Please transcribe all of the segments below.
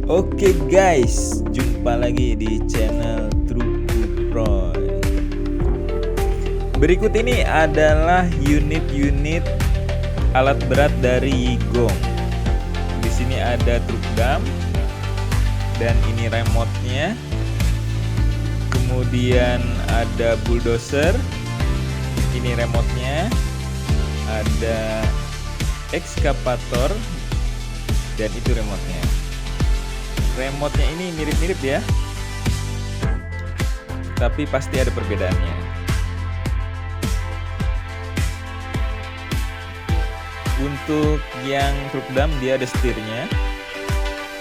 Oke guys, jumpa lagi di channel Troy. Berikut ini adalah unit-unit alat berat dari Yigong. Di sini ada truk dam dan ini remote-nya. Kemudian ada bulldozer. Ini remote-nya. Ada excavator dan itu remote-nya. Remote-nya ini mirip-mirip ya, tapi pasti ada perbedaannya. Untuk yang truk dam dia ada setirnya.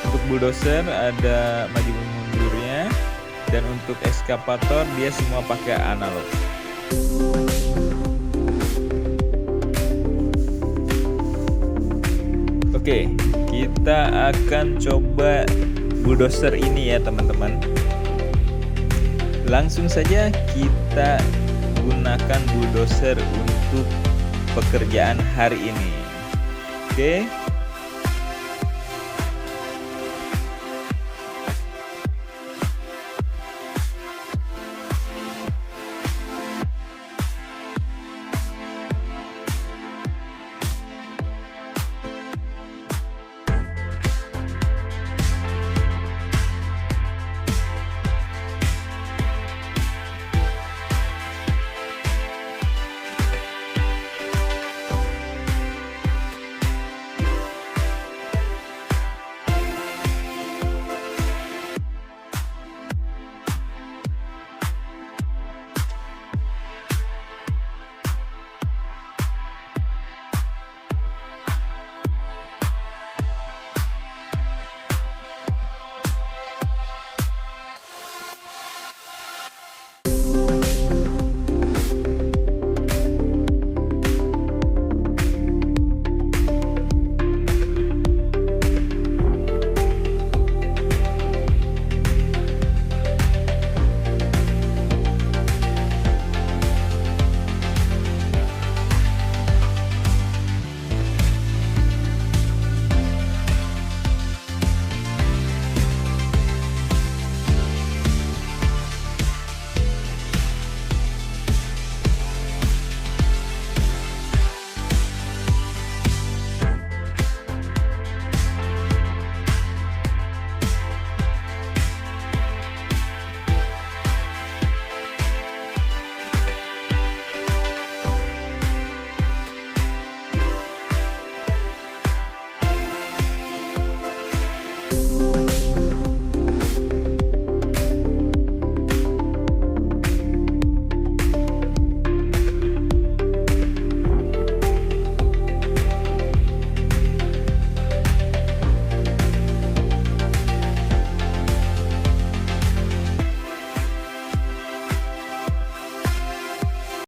Untuk bulldozer ada maju mundurnya, dan untuk excavator dia semua pakai analog. Oke, kita akan coba bulldozer ini ya teman-teman. Langsung saja kita gunakan bulldozer untuk pekerjaan hari ini. Oke.